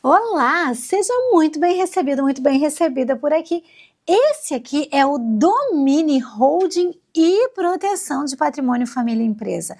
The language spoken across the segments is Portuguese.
Olá, seja muito bem recebido, muito bem recebida por aqui. Esse aqui é o Domini Holding e Proteção de Patrimônio Família e Empresa.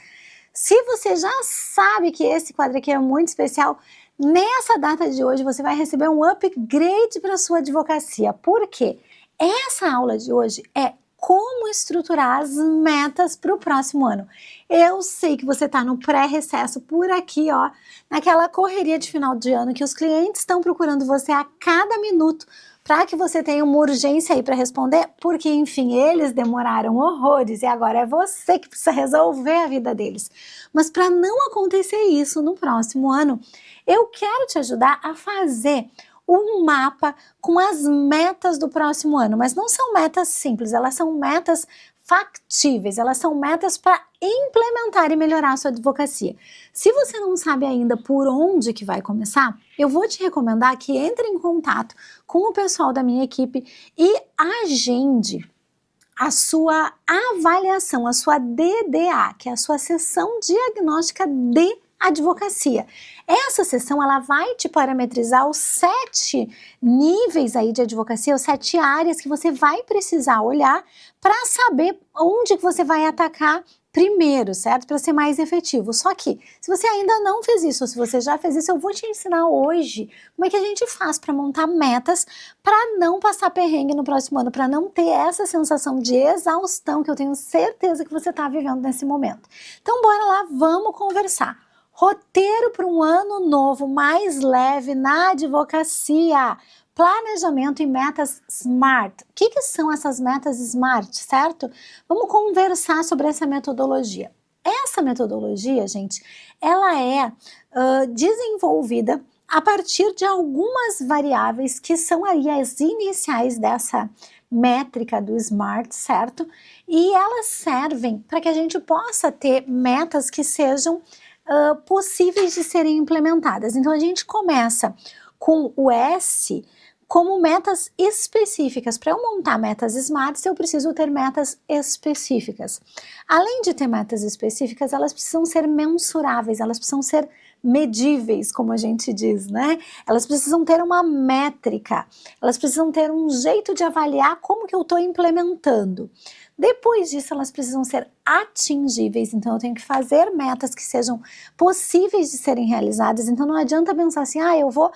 Se você já sabe que esse quadro aqui é muito especial, nessa data de hoje você vai receber um upgrade para sua advocacia. Por quê? Essa aula de hoje é como estruturar as metas para o próximo ano. Eu sei que você está no pré-recesso por aqui, ó, naquela correria de final de ano que os clientes estão procurando você a cada minuto para que você tenha uma urgência aí para responder, porque, enfim, eles demoraram horrores e agora é você que precisa resolver a vida deles. Mas para não acontecer isso no próximo ano, eu quero te ajudar a fazer um mapa com as metas do próximo ano, mas não são metas simples, elas são metas factíveis, elas são metas para implementar e melhorar a sua advocacia. Se você não sabe ainda por onde que vai começar, eu vou te recomendar que entre em contato com o pessoal da minha equipe e agende a sua avaliação, a sua DDA, que é a sua sessão diagnóstica de advocacia. Essa sessão ela vai te parametrizar os 7 níveis aí de advocacia, os 7 áreas que você vai precisar olhar para saber onde que você vai atacar primeiro, certo? Para ser mais efetivo. Só que, se você ainda não fez isso, ou se você já fez isso, eu vou te ensinar hoje como é que a gente faz para montar metas para não passar perrengue no próximo ano, para não ter essa sensação de exaustão que eu tenho certeza que você está vivendo nesse momento. Então, bora lá, vamos conversar. Roteiro para um ano novo mais leve na advocacia. Planejamento e metas SMART. O que são essas metas SMART, certo? Vamos conversar sobre essa metodologia. Essa metodologia, gente, ela é desenvolvida a partir de algumas variáveis que são aí as iniciais dessa métrica do SMART, certo? E elas servem para que a gente possa ter metas que sejam possíveis de serem implementadas. Então a gente começa com o S como metas específicas. Para eu montar metas SMART, eu preciso ter metas específicas. Além de ter metas específicas, elas precisam ser mensuráveis, elas precisam ser medíveis, como a gente diz, né? Elas precisam ter uma métrica, elas precisam ter um jeito de avaliar como que eu estou implementando. Depois disso, elas precisam ser atingíveis, então eu tenho que fazer metas que sejam possíveis de serem realizadas, então não adianta pensar assim, eu vou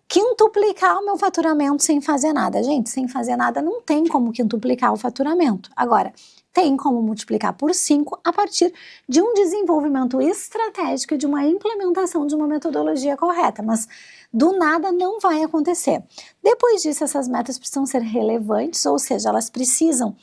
quintuplicar o meu faturamento sem fazer nada. Gente, sem fazer nada não tem como quintuplicar o faturamento. Agora, tem como multiplicar por 5 a partir de um desenvolvimento estratégico e de uma implementação de uma metodologia correta, mas do nada não vai acontecer. Depois disso, essas metas precisam ser relevantes, ou seja, elas precisam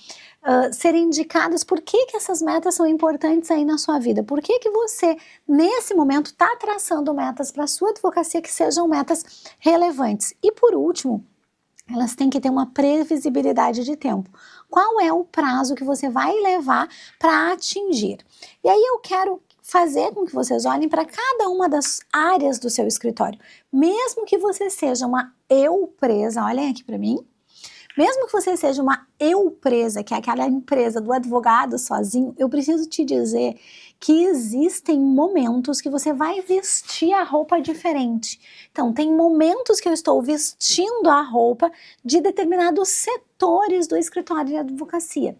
serem indicadas. Por que essas metas são importantes aí na sua vida? Por que você, nesse momento, está traçando metas para a sua advocacia que sejam metas relevantes? E por último, elas têm que ter uma previsibilidade de tempo. Qual é o prazo que você vai levar para atingir? E aí eu quero fazer com que vocês olhem para cada uma das áreas do seu escritório. Mesmo que você seja uma eu-presa, olhem aqui para mim, mesmo que você seja uma eu-presa, que é aquela empresa do advogado sozinho, eu preciso te dizer que existem momentos que você vai vestir a roupa diferente. Então, tem momentos que eu estou vestindo a roupa de determinados setores do escritório de advocacia.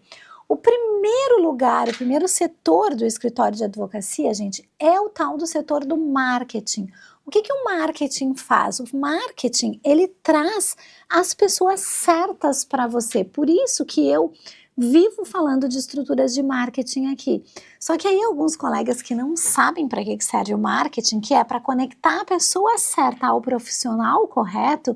O primeiro lugar, o primeiro setor do escritório de advocacia, gente, é o tal do setor do marketing. O que o marketing faz? O marketing, ele traz as pessoas certas para você. Por isso que eu vivo falando de estruturas de marketing aqui. Só que aí alguns colegas que não sabem para que serve o marketing, que é para conectar a pessoa certa ao profissional correto,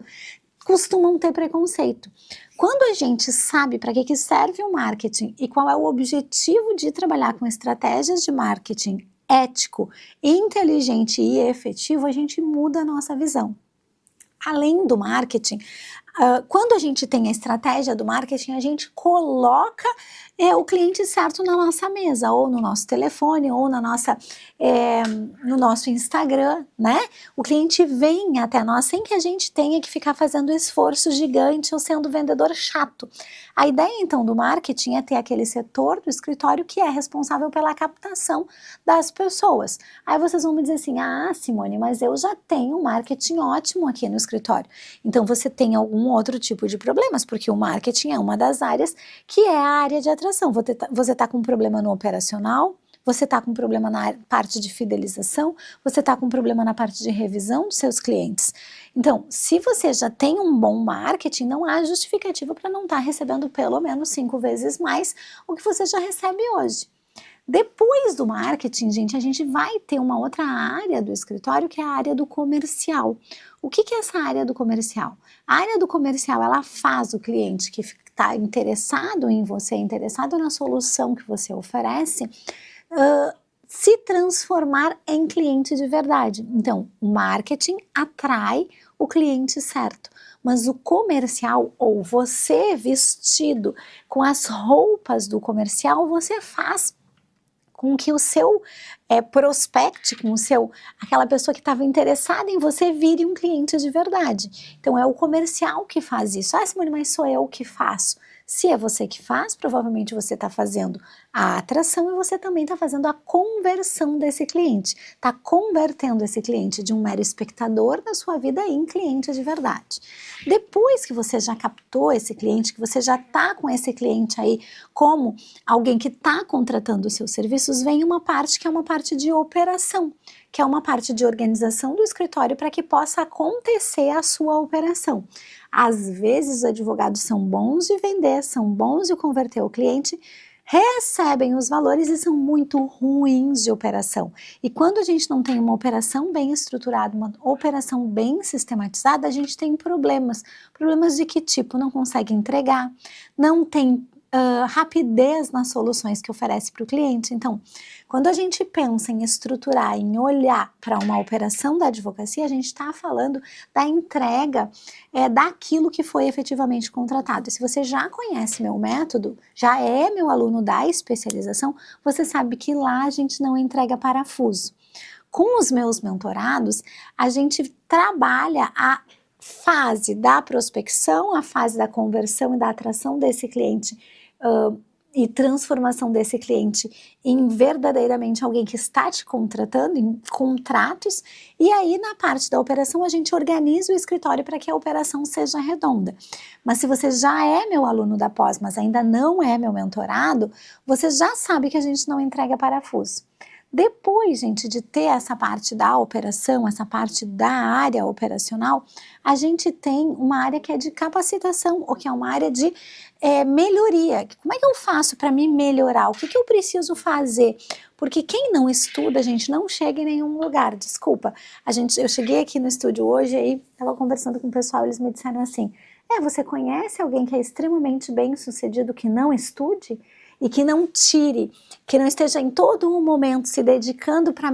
costumam ter preconceito. Quando a gente sabe para que serve o marketing e qual é o objetivo de trabalhar com estratégias de marketing ético, inteligente e efetivo, a gente muda a nossa visão. além do marketing, quando a gente tem a estratégia do marketing, a gente coloca o cliente certo na nossa mesa, ou no nosso telefone, ou no nosso Instagram, né? O cliente vem até nós sem que a gente tenha que ficar fazendo esforço gigante ou sendo vendedor chato. A ideia, então, do marketing é ter aquele setor do escritório que é responsável pela captação das pessoas. Aí vocês vão me dizer assim, Simone, mas eu já tenho um marketing ótimo aqui no escritório. Então você tem algum outro tipo de problemas, porque o marketing é uma das áreas que é a área de atração. Você está com um problema no operacional, você está com um problema na parte de fidelização, você está com um problema na parte de revisão dos seus clientes. Então, se você já tem um bom marketing, não há justificativa para não estar recebendo pelo menos 5 vezes mais o que você já recebe hoje. Depois do marketing, gente, a gente vai ter uma outra área do escritório que é a área do comercial. O que é essa área do comercial? A área do comercial, ela faz o cliente que está interessado em você, interessado na solução que você oferece, se transformar em cliente de verdade. Então, o marketing atrai o cliente certo, mas o comercial, ou você vestido com as roupas do comercial, você faz com que o seu prospect, com aquela pessoa que estava interessada em você, vire um cliente de verdade. Então é o comercial que faz isso. Simone, mas sou eu que faço. Se é você que faz, provavelmente você está fazendo a atração e você também está fazendo a conversão desse cliente. Está convertendo esse cliente de um mero espectador da sua vida em cliente de verdade. Depois que você já captou esse cliente, que você já está com esse cliente aí como alguém que está contratando os seus serviços, vem uma parte que é uma parte de operação, que é uma parte de organização do escritório para que possa acontecer a sua operação. Às vezes os advogados são bons de vender, são bons de converter o cliente, recebem os valores e são muito ruins de operação. E quando a gente não tem uma operação bem estruturada, uma operação bem sistematizada, a gente tem problemas. Problemas de que tipo? Não consegue entregar, não tem rapidez nas soluções que oferece para o cliente. Então, quando a gente pensa em estruturar, em olhar para uma operação da advocacia, a gente está falando da entrega daquilo que foi efetivamente contratado. E se você já conhece meu método, já é meu aluno da especialização, você sabe que lá a gente não entrega parafuso. Com os meus mentorados, a gente trabalha a fase da prospecção, a fase da conversão e da atração desse cliente e transformação desse cliente em verdadeiramente alguém que está te contratando, em contratos, e aí na parte da operação a gente organiza o escritório para que a operação seja redonda. Mas se você já é meu aluno da pós, mas ainda não é meu mentorado, você já sabe que a gente não entrega parafuso. Depois, gente, de ter essa parte da operação, essa parte da área operacional, a gente tem uma área que é de capacitação, ou que é uma área de melhoria. Como é que eu faço para me melhorar? O que eu preciso fazer? Porque quem não estuda, a gente não chega em nenhum lugar. Desculpa, eu cheguei aqui no estúdio hoje e aí estava conversando com o pessoal, eles me disseram assim, você conhece alguém que é extremamente bem sucedido que não estude? E que não tire, que não esteja em todo um momento se dedicando para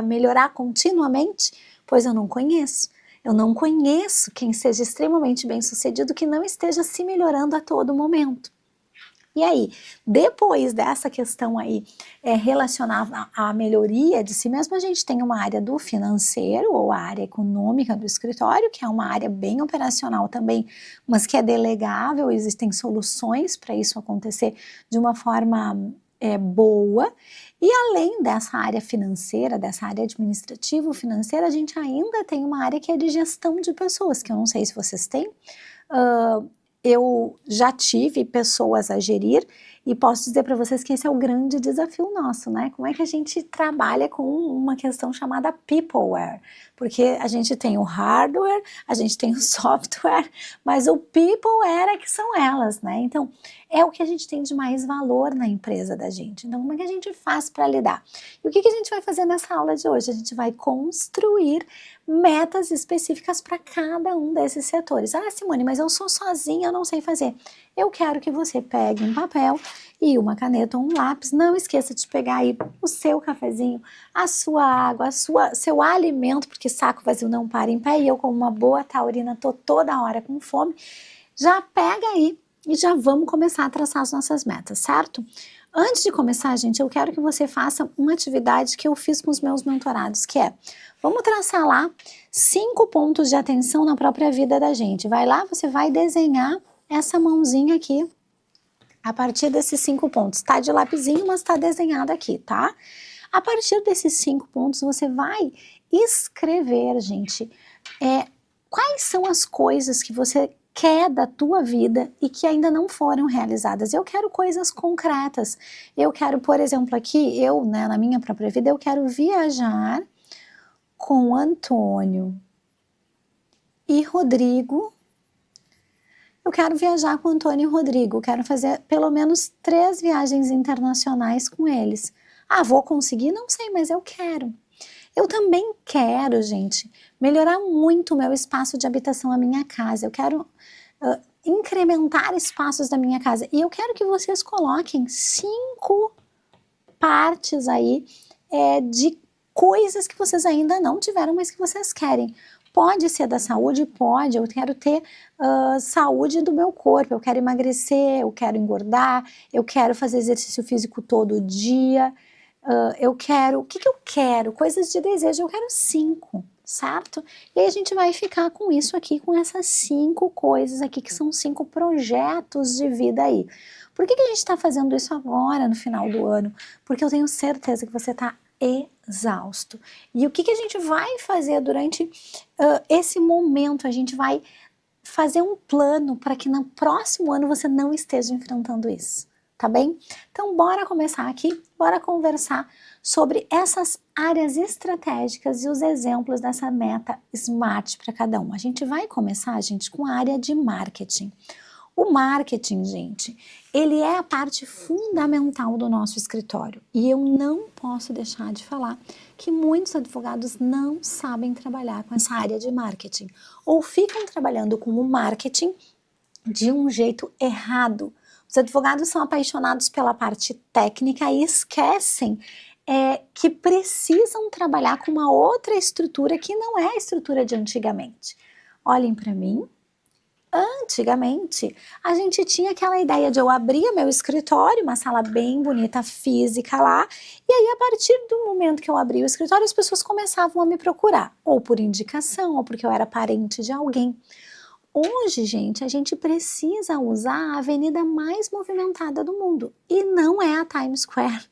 melhorar continuamente? Pois eu não conheço. Eu não conheço quem seja extremamente bem-sucedido que não esteja se melhorando a todo momento. E aí, depois dessa questão aí relacionada à melhoria de si mesmo, a gente tem uma área do financeiro ou a área econômica do escritório, que é uma área bem operacional também, mas que é delegável, existem soluções para isso acontecer de uma forma boa. E além dessa área financeira, dessa área administrativo-financeira, a gente ainda tem uma área que é de gestão de pessoas, que eu não sei se vocês têm. Eu já tive pessoas a gerir e posso dizer para vocês que esse é o grande desafio nosso, né? Como é que a gente trabalha com uma questão chamada peopleware? Porque a gente tem o hardware, a gente tem o software, mas o peopleware é que são elas, né? Então, é o que a gente tem de mais valor na empresa da gente. Então, como é que a gente faz para lidar? E o que a gente vai fazer nessa aula de hoje? A gente vai construir metas específicas para cada um desses setores. Simone, mas eu sou sozinha, eu não sei fazer. Eu quero que você pegue um papel, e uma caneta ou um lápis. Não esqueça de pegar aí o seu cafezinho, a sua água, seu alimento, porque saco vazio não para em pé, e eu, como uma boa taurina, tô toda hora com fome. Já pega aí e já vamos começar a traçar as nossas metas, certo? Antes de começar, gente, eu quero que você faça uma atividade que eu fiz com os meus mentorados, que é, vamos traçar lá 5 pontos de atenção na própria vida da gente. Vai lá, você vai desenhar essa mãozinha aqui, a partir desses 5 pontos. Tá de lapisinho, mas tá desenhado aqui, tá? A partir desses 5 pontos, você vai escrever, gente, quais são as coisas que você quer da tua vida e que ainda não foram realizadas. Eu quero coisas concretas. Eu quero, por exemplo, aqui, na minha própria vida, eu quero viajar com Antônio e Rodrigo. Eu quero viajar com Antônio e Rodrigo. Quero fazer pelo menos 3 viagens internacionais com eles. Ah, vou conseguir? Não sei, mas eu quero. Eu também quero, gente, melhorar muito o meu espaço de habitação, a minha casa. Eu quero incrementar espaços da minha casa. E eu quero que vocês coloquem 5 partes aí de coisas que vocês ainda não tiveram, mas que vocês querem. Pode ser da saúde? Pode. Eu quero ter saúde do meu corpo. Eu quero emagrecer, eu quero engordar, eu quero fazer exercício físico todo dia. Eu quero, o que eu quero? Coisas de desejo, eu quero 5, certo? E aí a gente vai ficar com isso aqui, com essas 5 coisas aqui, que são 5 projetos de vida aí. Por que a gente está fazendo isso agora, no final do ano? Porque eu tenho certeza que você está exausto. E o que a gente vai fazer durante esse momento? A gente vai fazer um plano para que no próximo ano você não esteja enfrentando isso. Tá bem? Então, bora começar aqui, bora conversar sobre essas áreas estratégicas e os exemplos dessa meta SMART para cada um. A gente vai começar, gente, com a área de marketing. O marketing, gente, ele é a parte fundamental do nosso escritório. E eu não posso deixar de falar que muitos advogados não sabem trabalhar com essa área de marketing. Ou ficam trabalhando com o marketing de um jeito errado. Os advogados são apaixonados pela parte técnica e esquecem que precisam trabalhar com uma outra estrutura que não é a estrutura de antigamente. Olhem para mim. Antigamente, a gente tinha aquela ideia de eu abrir meu escritório, uma sala bem bonita, física lá, e aí a partir do momento que eu abri o escritório, as pessoas começavam a me procurar, ou por indicação, ou porque eu era parente de alguém. Hoje, gente, a gente precisa usar a avenida mais movimentada do mundo, e não é a Times Square.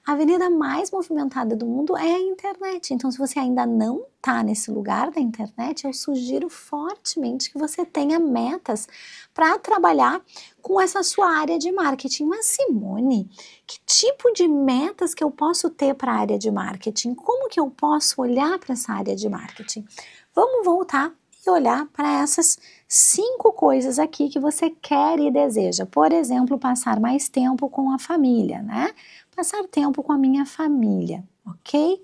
A avenida mais movimentada do mundo é a internet. Então, se você ainda não está nesse lugar da internet, eu sugiro fortemente que você tenha metas para trabalhar com essa sua área de marketing. Mas, Simone, que tipo de metas que eu posso ter para a área de marketing? Como que eu posso olhar para essa área de marketing? Vamos voltar e olhar para essas 5 coisas aqui que você quer e deseja. Por exemplo, passar mais tempo com a família, né? Passar tempo com a minha família, ok?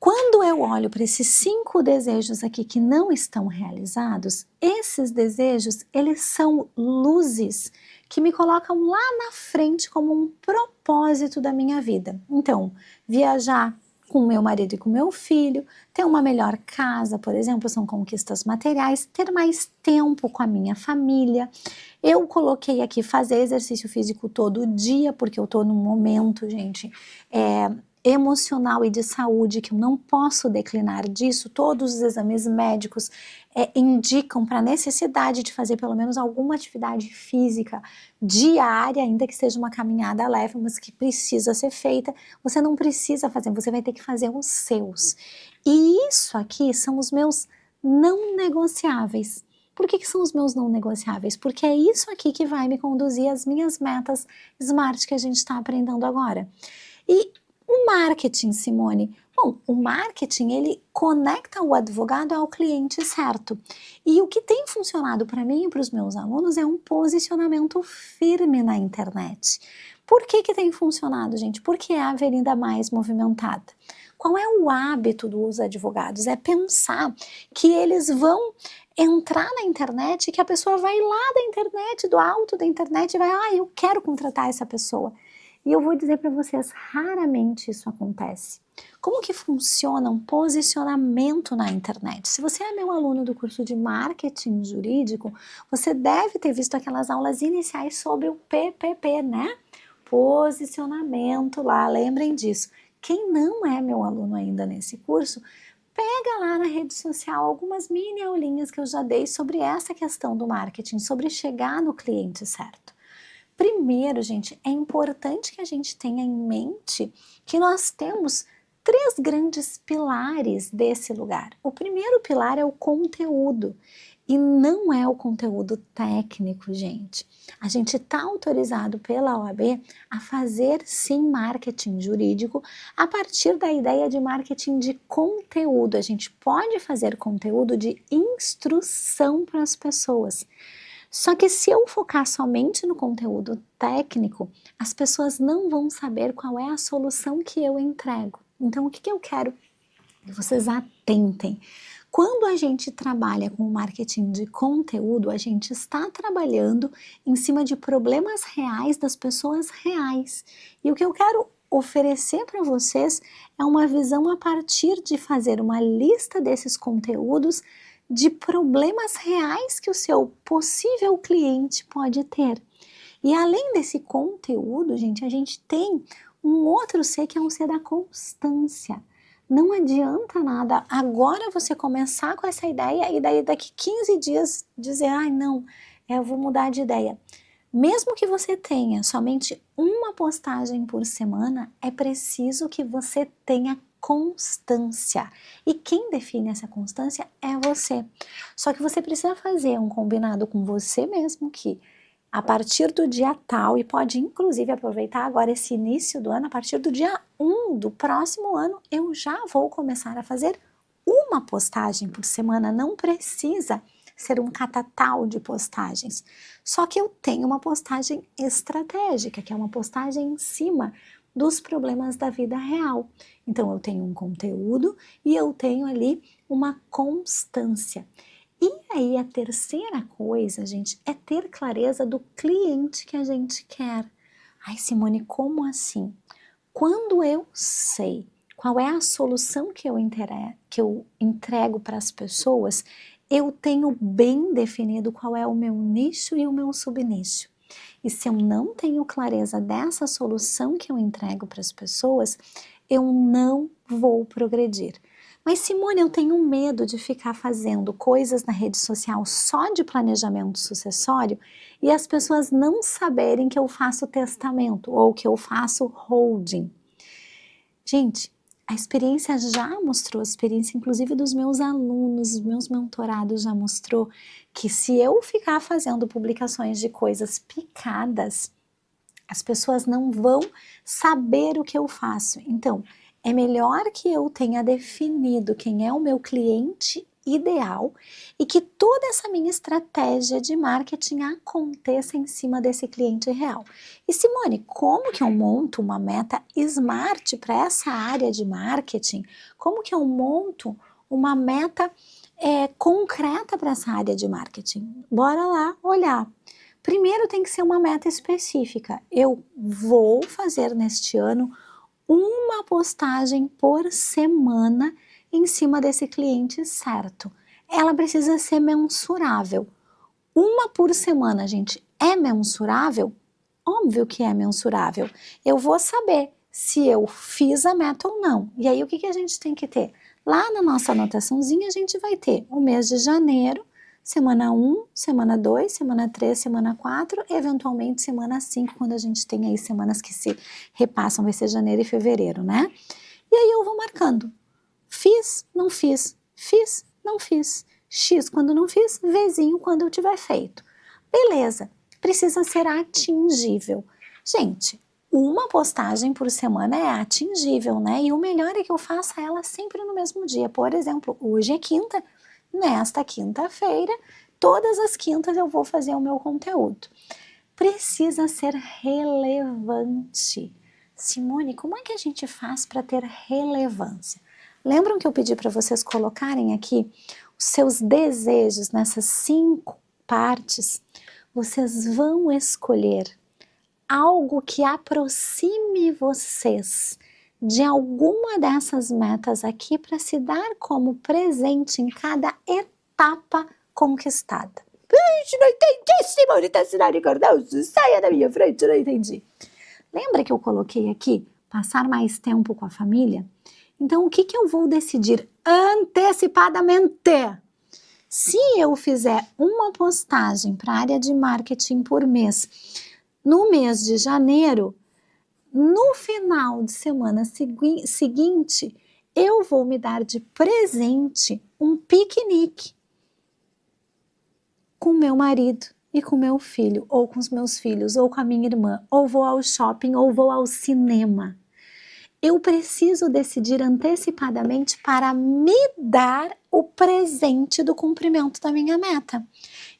Quando eu olho para esses 5 desejos aqui que não estão realizados, esses desejos, eles são luzes que me colocam lá na frente como um propósito da minha vida. Então, viajar com meu marido e com meu filho, ter uma melhor casa, por exemplo, são conquistas materiais, ter mais tempo com a minha família. Eu coloquei aqui fazer exercício físico todo dia, porque eu tô num momento, gente, emocional e de saúde que eu não posso declinar disso. Todos os exames médicos indicam para a necessidade de fazer pelo menos alguma atividade física diária, ainda que seja uma caminhada leve, mas que precisa ser feita. Você não precisa fazer, você vai ter que fazer os seus. E isso aqui são os meus não negociáveis. Por que são os meus não negociáveis? Porque é isso aqui que vai me conduzir às minhas metas SMART que a gente está aprendendo agora. E o marketing, Simone? Bom, o marketing, ele conecta o advogado ao cliente certo. E o que tem funcionado para mim e para os meus alunos é um posicionamento firme na internet. Por que tem funcionado, gente? Porque é a avenida mais movimentada. Qual é o hábito dos advogados? É pensar que eles vão entrar na internet, que a pessoa vai lá da internet, do alto da internet, e vai, eu quero contratar essa pessoa. E eu vou dizer para vocês, raramente isso acontece. Como que funciona um posicionamento na internet? Se você é meu aluno do curso de marketing jurídico, você deve ter visto aquelas aulas iniciais sobre o PPP, né? Posicionamento lá, lembrem disso. Quem não é meu aluno ainda nesse curso, pega lá na rede social algumas mini aulinhas que eu já dei sobre essa questão do marketing, sobre chegar no cliente certo. Primeiro, gente, é importante que a gente tenha em mente que nós temos 3 grandes pilares desse lugar. O primeiro pilar é o conteúdo. E não é o conteúdo técnico, gente. A gente está autorizado pela OAB a fazer, sim, marketing jurídico a partir da ideia de marketing de conteúdo. A gente pode fazer conteúdo de instrução para as pessoas. Só que se eu focar somente no conteúdo técnico, as pessoas não vão saber qual é a solução que eu entrego. Então, o que eu quero que vocês atentem? Quando a gente trabalha com marketing de conteúdo, a gente está trabalhando em cima de problemas reais das pessoas reais. E o que eu quero oferecer para vocês é uma visão a partir de fazer uma lista desses conteúdos de problemas reais que o seu possível cliente pode ter. E além desse conteúdo, gente, a gente tem um outro C que é um C da constância. Não adianta nada agora você começar com essa ideia e daí daqui 15 dias dizer, não, eu vou mudar de ideia. Mesmo que você tenha somente uma postagem por semana, é preciso que você tenha constância. E quem define essa constância é você. Só que você precisa fazer um combinado com você mesmo que a partir do dia tal, e pode inclusive aproveitar agora esse início do ano, a partir do dia 1 do próximo ano, eu já vou começar a fazer uma postagem por semana, não precisa ser um catatal de postagens. Só que eu tenho uma postagem estratégica, que é uma postagem em cima dos problemas da vida real. Então eu tenho um conteúdo e eu tenho ali uma constância. E aí a terceira coisa, gente, é ter clareza do cliente que a gente quer. Ai, Simone, como assim? Quando eu sei qual é a solução que eu entrego para as pessoas, eu tenho bem definido qual é o meu nicho e o meu subnicho. E se eu não tenho clareza dessa solução que eu entrego para as pessoas, eu não vou progredir. Mas Simone, eu tenho medo de ficar fazendo coisas na rede social só de planejamento sucessório e as pessoas não saberem que eu faço testamento ou que eu faço holding. Gente, a experiência já mostrou, a experiência inclusive dos meus alunos, dos meus mentorados já mostrou que se eu ficar fazendo publicações de coisas picadas, as pessoas não vão saber o que eu faço. Então, é melhor que eu tenha definido quem é o meu cliente ideal e que toda essa minha estratégia de marketing aconteça em cima desse cliente real. E Simone, como que eu monto uma meta SMART para essa área de marketing? Como que eu monto uma meta concreta para essa área de marketing? Bora lá olhar. Primeiro tem que ser uma meta específica. Eu vou fazer neste ano uma postagem por semana em cima desse cliente certo. Ela precisa ser mensurável. Uma por semana, gente, é mensurável? Óbvio que é mensurável. Eu vou saber se eu fiz a meta ou não. E aí o que a gente tem que ter? Lá na nossa anotaçãozinha a gente vai ter o mês de janeiro, semana 1, semana 2, semana 3, semana 4, eventualmente semana 5, quando a gente tem aí semanas que se repassam, vai ser janeiro e fevereiro, né? E aí eu vou marcando. Fiz, não fiz, fiz, não fiz. X quando não fiz, Vzinho quando eu tiver feito. Beleza, precisa ser atingível. Gente, uma postagem por semana é atingível, né? E o melhor é que eu faça ela sempre no mesmo dia. Por exemplo, hoje é quinta, nesta quinta-feira, todas as quintas eu vou fazer o meu conteúdo. Precisa ser relevante. Simone, como é que a gente faz para ter relevância? Lembram que eu pedi para vocês colocarem aqui os seus desejos nessas 5 partes? Vocês vão escolher algo que aproxime vocês de alguma dessas metas aqui para se dar como presente em cada etapa conquistada. Não entendi, Simone Tassinari Cardoso, saia da minha frente, não entendi. Lembra que eu coloquei aqui, passar mais tempo com a família? Então, o que eu vou decidir antecipadamente? Se eu fizer uma postagem para a área de marketing por mês, no mês de janeiro, no final de semana seguinte, eu vou me dar de presente um piquenique com meu marido e com meu filho, ou com os meus filhos, ou com a minha irmã, ou vou ao shopping, ou vou ao cinema. Eu preciso decidir antecipadamente para me dar o presente do cumprimento da minha meta.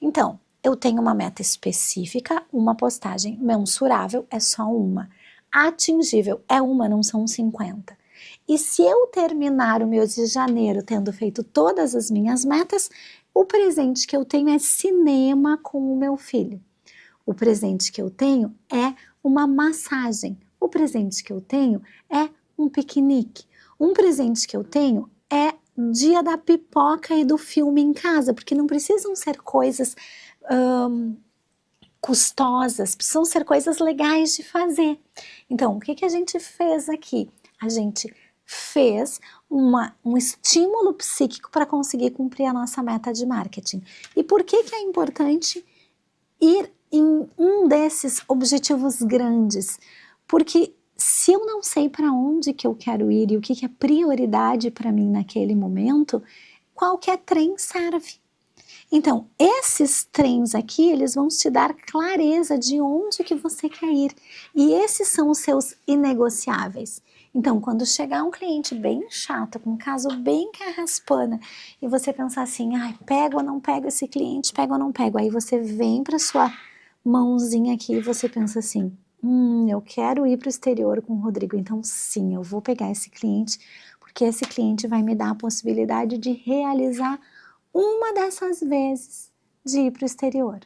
Então, eu tenho uma meta específica, uma postagem mensurável, é só uma. Atingível é uma, não são 50. E se eu terminar o mês de janeiro tendo feito todas as minhas metas, o presente que eu tenho é cinema com o meu filho. O presente que eu tenho é uma massagem. O presente que eu tenho é um piquenique. Um presente que eu tenho é dia da pipoca e do filme em casa, porque não precisam ser coisas custosas, precisam ser coisas legais de fazer. Então, o que a gente fez aqui? A gente fez um estímulo psíquico para conseguir cumprir a nossa meta de marketing. E por que é importante ir em um desses objetivos grandes? Porque se eu não sei para onde que eu quero ir e o que é prioridade para mim naquele momento, qualquer trem serve. Então, esses trens aqui, eles vão te dar clareza de onde que você quer ir. E esses são os seus inegociáveis. Então, quando chegar um cliente bem chato, com um caso bem carraspana, e você pensar assim, ai, pego ou não pego esse cliente, pego ou não pego, aí você vem para sua mãozinha aqui e você pensa assim, eu quero ir para o exterior com o Rodrigo, então sim, eu vou pegar esse cliente, porque esse cliente vai me dar a possibilidade de realizar uma dessas vezes de ir para o exterior.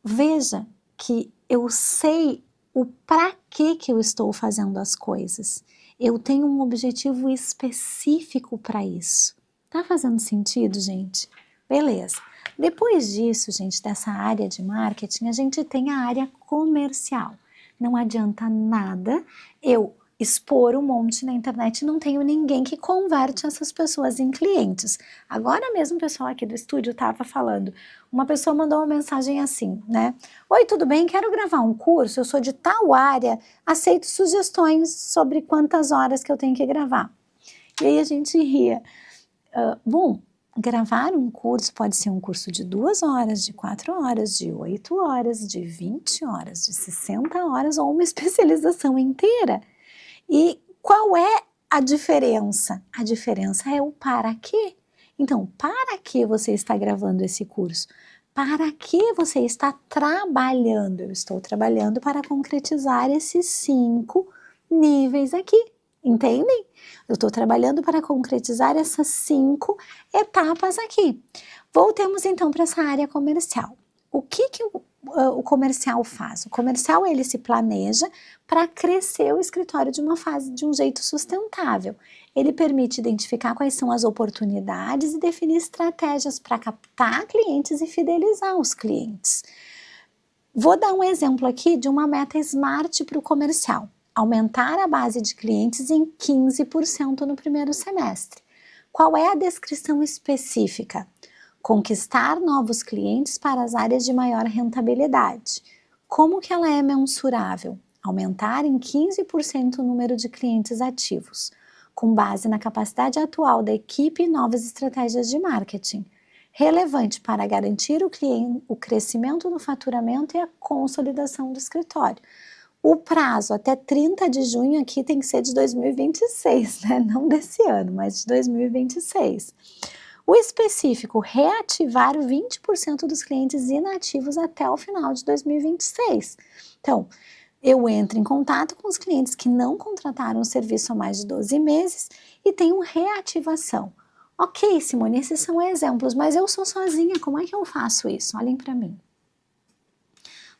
Veja que eu sei o para que eu estou fazendo as coisas. Eu tenho um objetivo específico para isso. Tá fazendo sentido, gente? Beleza. Depois disso, gente, dessa área de marketing, a gente tem a área comercial. Não adianta nada eu expor um monte na internet e não tenho ninguém que converte essas pessoas em clientes. Agora mesmo o pessoal aqui do estúdio estava falando, uma pessoa mandou uma mensagem assim, né? Oi, tudo bem? Quero gravar um curso, eu sou de tal área, aceito sugestões sobre quantas horas que eu tenho que gravar. E aí a gente ria. Bom, gravar um curso pode ser um curso de 2 horas, de 4 horas, de 8 horas, de 20 horas, de 60 horas ou uma especialização inteira. E qual é a diferença? A diferença é o para quê. Então, para que você está gravando esse curso? Para que você está trabalhando? Eu estou trabalhando para concretizar esses 5 níveis aqui, entendem? Eu estou trabalhando para concretizar essas 5 etapas aqui. Voltemos então para essa área comercial. O que o comercial faz? O comercial, ele se planeja para crescer o escritório de um jeito sustentável. Ele permite identificar quais são as oportunidades e definir estratégias para captar clientes e fidelizar os clientes. Vou dar um exemplo aqui de uma meta SMART para o comercial. Aumentar a base de clientes em 15% no primeiro semestre. Qual é a descrição específica? Conquistar novos clientes para as áreas de maior rentabilidade. Como que ela é mensurável? Aumentar em 15% o número de clientes ativos, com base na capacidade atual da equipe e novas estratégias de marketing. Relevante para garantir o crescimento do faturamento e a consolidação do escritório. O prazo até 30 de junho aqui tem que ser de 2026, né? Não desse ano, mas de 2026. O específico, reativar 20% dos clientes inativos até o final de 2026. Então, Eu entro em contato com os clientes que não contrataram o serviço há mais de 12 meses e tenho reativação. Ok, Simone, esses são exemplos, mas eu sou sozinha, como é que eu faço isso? Olhem para mim.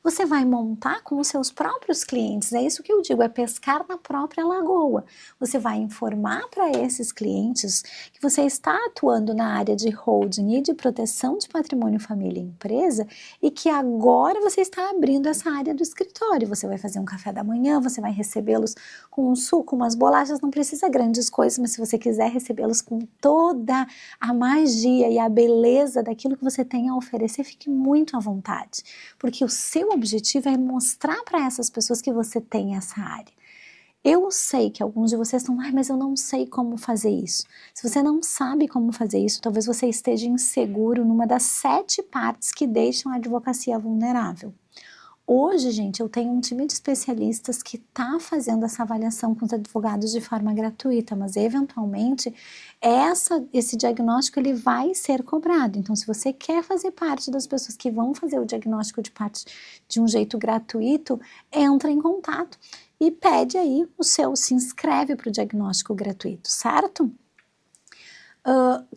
Você vai montar com os seus próprios clientes, é isso que eu digo, é pescar na própria lagoa. Você vai informar para esses clientes que você está atuando na área de holding e de proteção de patrimônio, família e empresa e que agora você está abrindo essa área do escritório. Você vai fazer um café da manhã, você vai recebê-los com um suco, umas bolachas, não precisa grandes coisas, mas se você quiser recebê-los com toda a magia e a beleza daquilo que você tem a oferecer, fique muito à vontade, porque o seu objetivo é mostrar para essas pessoas que você tem essa área. Eu sei que alguns de vocês estão, mas eu não sei como fazer isso. Se você não sabe como fazer isso, talvez você esteja inseguro numa das 7 partes que deixam a advocacia vulnerável. Hoje, gente, eu tenho um time de especialistas que está fazendo essa avaliação com os advogados de forma gratuita, mas eventualmente esse diagnóstico ele vai ser cobrado. Então, se você quer fazer parte das pessoas que vão fazer o diagnóstico de um jeito gratuito, entra em contato e pede aí se inscreve para o diagnóstico gratuito, certo?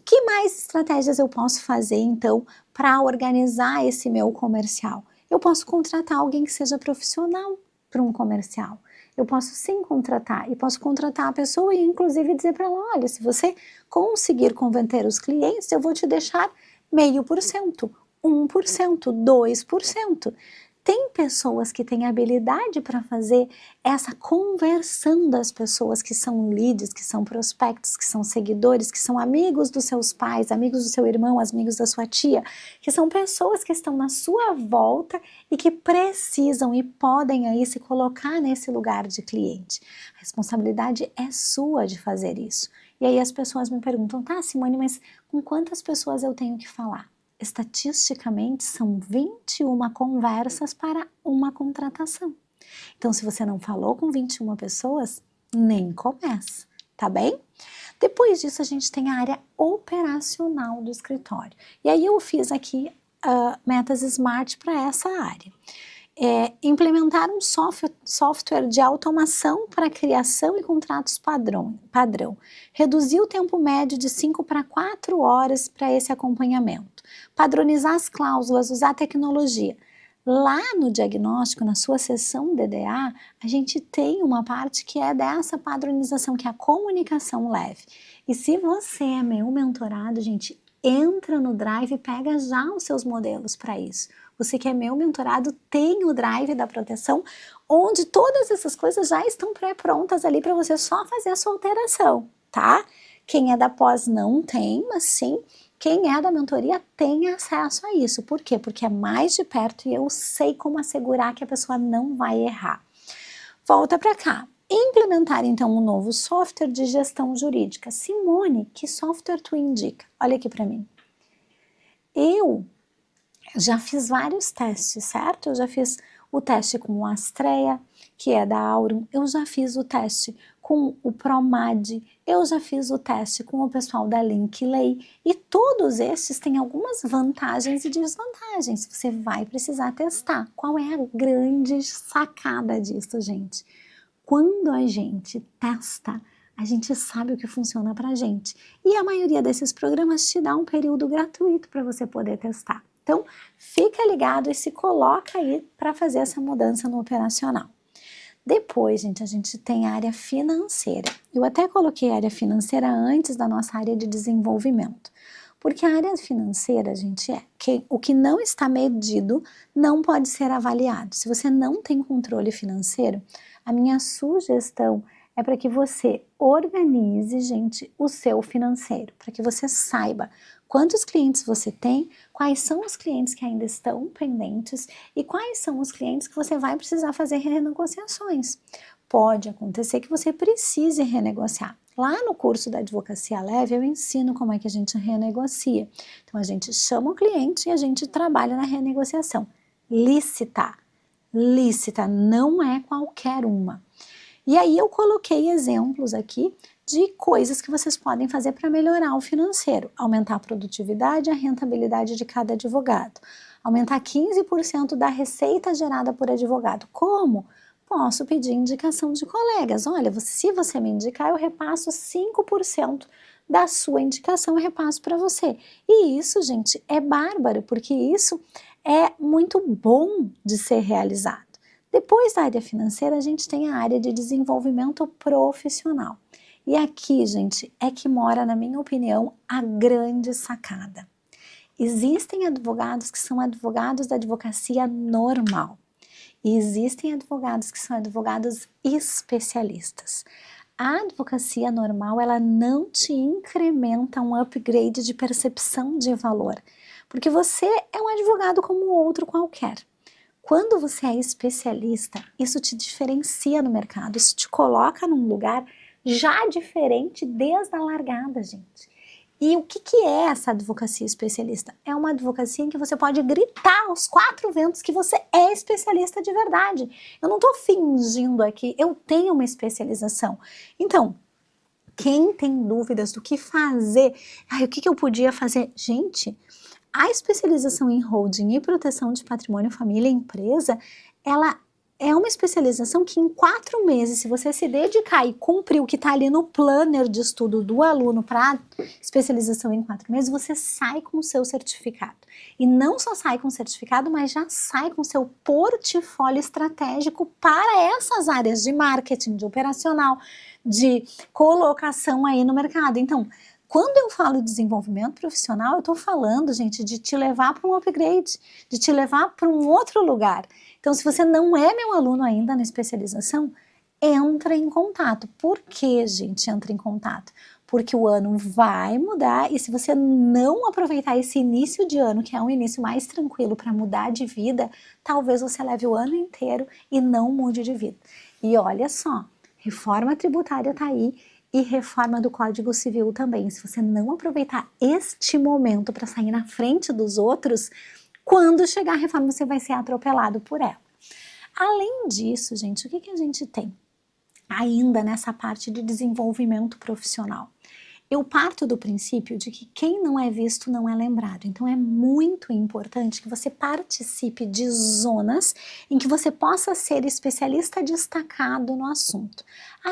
Que mais estratégias eu posso fazer, então, para organizar esse meu comercial? Eu posso contratar alguém que seja profissional para um comercial. Eu posso sim contratar, e posso contratar a pessoa e inclusive dizer para ela, olha, se você conseguir converter os clientes, eu vou te deixar 0,5%, 1%, 2%. Tem pessoas que têm habilidade para fazer essa conversão das pessoas que são leads, que são prospectos, que são seguidores, que são amigos dos seus pais, amigos do seu irmão, amigos da sua tia, que são pessoas que estão na sua volta e que precisam e podem aí se colocar nesse lugar de cliente. A responsabilidade é sua de fazer isso. E aí as pessoas me perguntam, tá, Simone, mas com quantas pessoas eu tenho que falar? Estatisticamente, são 21 conversas para uma contratação. Então, se você não falou com 21 pessoas, nem começa, tá bem? Depois disso, a gente tem a área operacional do escritório. E aí eu fiz aqui metas SMART para essa área. Implementar um software de automação para criação e contratos padrão. Reduzir o tempo médio de 5 para 4 horas para esse acompanhamento. Padronizar as cláusulas, usar tecnologia. Lá no diagnóstico, na sua seção DDA, a gente tem uma parte que é dessa padronização, que é a comunicação leve. E se você é meu mentorado, gente, entra no Drive e pega já os seus modelos para isso. Você que é meu mentorado tem o Drive da proteção, onde todas essas coisas já estão pré-prontas ali para você só fazer a sua alteração, tá? Quem é da pós não tem, mas sim, quem é da mentoria tem acesso a isso. Por quê? Porque é mais de perto e eu sei como assegurar que a pessoa não vai errar. Volta para cá. Implementar, então, um novo software de gestão jurídica. Simone, que software tu indica? Olha aqui para mim. Eu já fiz vários testes, certo? Eu já fiz o teste com o Astrea, que é da Aurum. Eu já fiz o teste com o Promad. Eu já fiz o teste com o pessoal da Linkley. E todos estes têm algumas vantagens e desvantagens. Você vai precisar testar. Qual é a grande sacada disso, gente? Quando a gente testa, a gente sabe o que funciona pra gente. E a maioria desses programas te dá um período gratuito para você poder testar. Então, fica ligado e se coloca aí para fazer essa mudança no operacional. Depois, gente, a gente tem a área financeira. Eu até coloquei a área financeira antes da nossa área de desenvolvimento. Porque a área financeira, gente, o que não está medido não pode ser avaliado. Se você não tem controle financeiro, a minha sugestão é para que você organize, gente, o seu financeiro, para que você saiba quantos clientes você tem, quais são os clientes que ainda estão pendentes e quais são os clientes que você vai precisar fazer renegociações. Pode acontecer que você precise renegociar. Lá no curso da Advocacia Leve eu ensino como é que a gente renegocia. Então a gente chama o cliente e a gente trabalha na renegociação. Lícita, não é qualquer uma. E aí eu coloquei exemplos aqui de coisas que vocês podem fazer para melhorar o financeiro, aumentar a produtividade e a rentabilidade de cada advogado, aumentar 15% da receita gerada por advogado. Como? posso pedir indicação de colegas. Olha, se você me indicar, eu repasso 5% da sua indicação, eu repasso para você. E isso, gente, é bárbaro, porque isso é muito bom de ser realizado. Depois da área financeira, a gente tem a área de desenvolvimento profissional. E aqui, gente, é que mora, na minha opinião, a grande sacada. Existem advogados que são advogados da advocacia normal. E existem advogados que são advogados especialistas. A advocacia normal, ela não te incrementa um upgrade de percepção de valor, porque você é um advogado como outro qualquer. Quando você é especialista, isso te diferencia no mercado, isso te coloca num lugar já diferente desde a largada, gente. E o que é essa advocacia especialista? É uma advocacia em que você pode gritar aos 4 ventos que você é especialista de verdade. Eu não estou fingindo aqui, eu tenho uma especialização. Então, quem tem dúvidas do que fazer, o que eu podia fazer? Gente, a especialização em holding e proteção de patrimônio, família e empresa, ela é uma especialização que em 4 meses, se você se dedicar e cumprir o que está ali no planner de estudo do aluno para especialização em 4 meses, você sai com o seu certificado. E não só sai com o certificado, mas já sai com o seu portfólio estratégico para essas áreas de marketing, de operacional, de colocação aí no mercado. Então, quando eu falo de desenvolvimento profissional, eu estou falando, gente, de te levar para um upgrade, de te levar para um outro lugar. Então, se você não é meu aluno ainda na especialização, entra em contato. Por que, gente, entra em contato? Porque o ano vai mudar e se você não aproveitar esse início de ano, que é um início mais tranquilo para mudar de vida, talvez você leve o ano inteiro e não mude de vida. E olha só, reforma tributária está aí e reforma do Código Civil também. Se você não aproveitar este momento para sair na frente dos outros, quando chegar a reforma, você vai ser atropelado por ela. Além disso, gente, o que a gente tem ainda nessa parte de desenvolvimento profissional? Eu parto do princípio de que quem não é visto não é lembrado. Então, é muito importante que você participe de zonas em que você possa ser especialista destacado no assunto.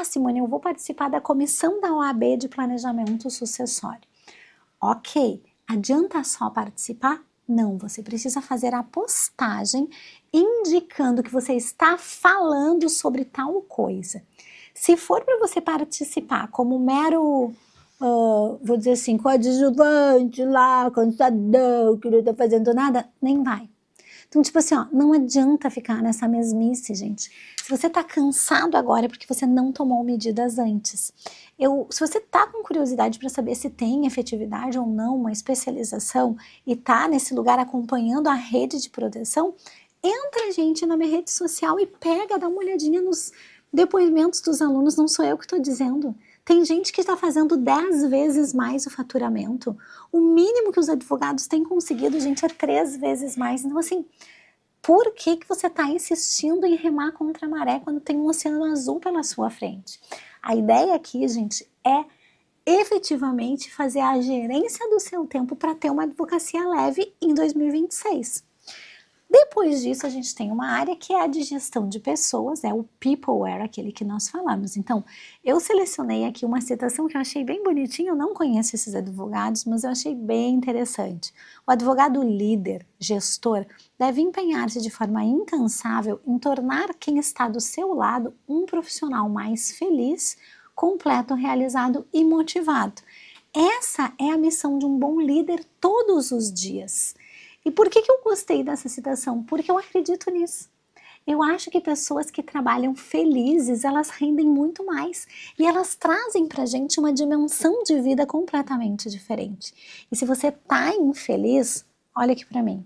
Simone, eu vou participar da comissão da OAB de planejamento sucessório. Ok, adianta só participar? Não, você precisa fazer a postagem indicando que você está falando sobre tal coisa. Se for para você participar como mero, vou dizer assim, coadjuvante lá, cansadão, que não está fazendo nada, nem vai. Então, tipo assim, não adianta ficar nessa mesmice, gente. Se você tá cansado agora é porque você não tomou medidas antes. Se você tá com curiosidade para saber se tem efetividade ou não uma especialização e tá nesse lugar acompanhando a rede de proteção, entra, gente, na minha rede social e dá uma olhadinha nos depoimentos dos alunos, não sou eu que estou dizendo. Tem gente que está fazendo 10 vezes mais o faturamento. O mínimo que os advogados têm conseguido, gente, é 3 vezes mais. Então, assim, por que você está insistindo em remar contra a maré quando tem um oceano azul pela sua frente? A ideia aqui, gente, é efetivamente fazer a gerência do seu tempo para ter uma advocacia leve em 2026. Depois disso, a gente tem uma área que é a de gestão de pessoas, é o Peopleware, aquele que nós falamos. Então, eu selecionei aqui uma citação que eu achei bem bonitinha, eu não conheço esses advogados, mas eu achei bem interessante. O advogado líder, gestor, deve empenhar-se de forma incansável em tornar quem está do seu lado um profissional mais feliz, completo, realizado e motivado. Essa é a missão de um bom líder todos os dias. E por que eu gostei dessa citação? Porque eu acredito nisso. Eu acho que pessoas que trabalham felizes, elas rendem muito mais. E elas trazem pra gente uma dimensão de vida completamente diferente. E se você tá infeliz, olha aqui pra mim.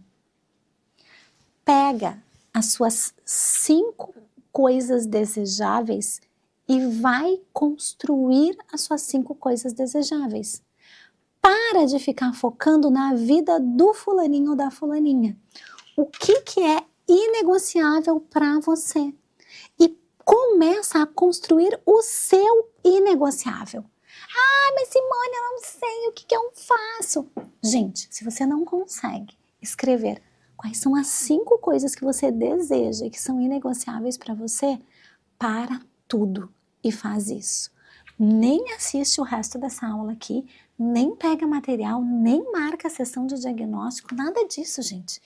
Pega as suas 5 coisas desejáveis e vai construir as suas 5 coisas desejáveis. Para de ficar focando na vida do fulaninho ou da fulaninha. O que é inegociável para você? E começa a construir o seu inegociável. Mas Simone, eu não sei o que eu faço. Gente, se você não consegue escrever quais são as 5 coisas que você deseja e que são inegociáveis para você, para tudo e faz isso. Nem assiste o resto dessa aula aqui, nem pega material, nem marca a sessão de diagnóstico, nada disso, gente.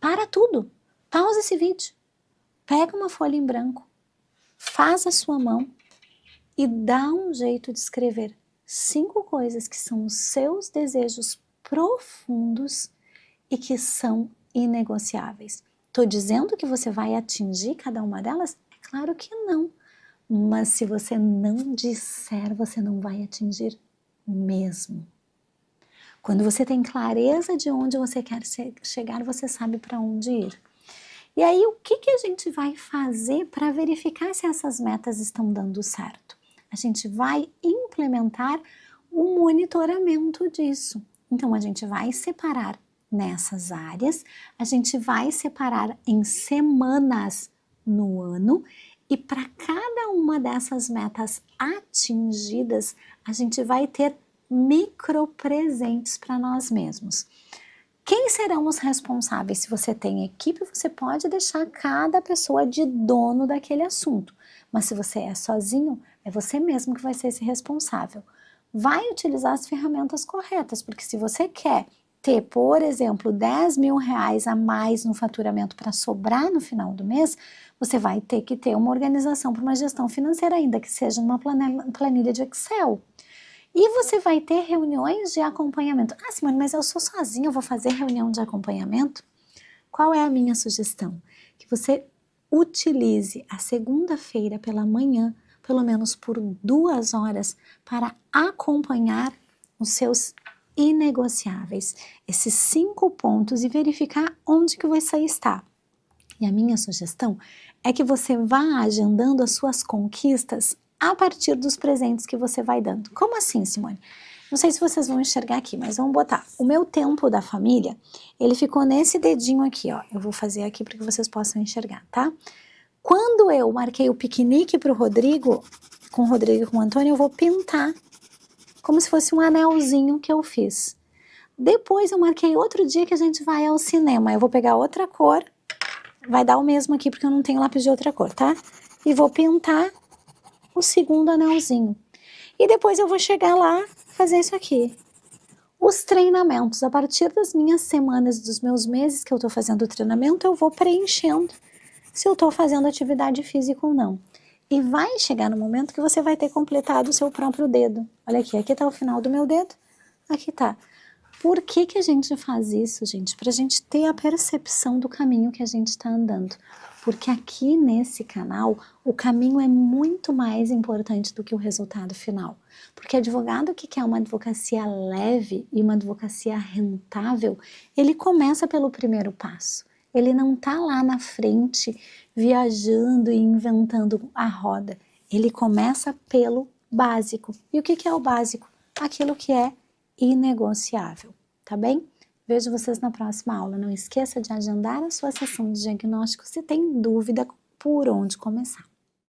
Para tudo. Pausa esse vídeo. Pega uma folha em branco, faz a sua mão e dá um jeito de escrever 5 coisas que são os seus desejos profundos e que são inegociáveis. Estou dizendo que você vai atingir cada uma delas? É claro que não. Mas se você não disser, você não vai atingir mesmo. Quando você tem clareza de onde você quer chegar, você sabe para onde ir. E aí, o que a gente vai fazer para verificar se essas metas estão dando certo? A gente vai implementar o monitoramento disso. Então, a gente vai separar nessas áreas, a gente vai separar em semanas no ano e para cada uma dessas metas atingidas, a gente vai ter micropresentes para nós mesmos. Quem serão os responsáveis? Se você tem equipe, você pode deixar cada pessoa de dono daquele assunto. Mas se você é sozinho, é você mesmo que vai ser esse responsável. Vai utilizar as ferramentas corretas, porque se você quer ter, por exemplo, 10 mil reais a mais no faturamento para sobrar no final do mês, você vai ter que ter uma organização para uma gestão financeira, ainda que seja numa planilha de Excel. E você vai ter reuniões de acompanhamento. Ah, Simone, mas eu sou sozinha, eu vou fazer reunião de acompanhamento? Qual é a minha sugestão? Que você utilize a segunda-feira pela manhã, pelo menos por 2 horas, para acompanhar os seus inegociáveis, esses 5 pontos e verificar onde que você está. E a minha sugestão é que você vá agendando as suas conquistas a partir dos presentes que você vai dando. Como assim, Simone? Não sei se vocês vão enxergar aqui, mas vamos botar. O meu tempo da família, ele ficou nesse dedinho aqui, ó. Eu vou fazer aqui para que vocês possam enxergar, tá? Quando eu marquei o piquenique para o Rodrigo, com o Antônio, eu vou pintar como se fosse um anelzinho que eu fiz. Depois eu marquei outro dia que a gente vai ao cinema. Eu vou pegar outra cor, vai dar o mesmo aqui porque eu não tenho lápis de outra cor, tá? E vou pintar o segundo anelzinho. E depois eu vou chegar lá, fazer isso aqui. Os treinamentos, a partir das minhas semanas, dos meus meses que eu tô fazendo o treinamento, eu vou preenchendo se eu tô fazendo atividade física ou não. E vai chegar no momento que você vai ter completado o seu próprio dedo. Olha aqui tá o final do meu dedo, aqui tá. Por que a gente faz isso, gente? Pra gente ter a percepção do caminho que a gente tá andando. Porque aqui nesse canal, o caminho é muito mais importante do que o resultado final. Porque advogado que quer uma advocacia leve e uma advocacia rentável, ele começa pelo primeiro passo. Ele não tá lá na frente viajando e inventando a roda. Ele começa pelo básico. E o que é o básico? Aquilo que é inegociável, tá bem? Vejo vocês na próxima aula. Não esqueça de agendar a sua sessão de diagnóstico se tem dúvida por onde começar.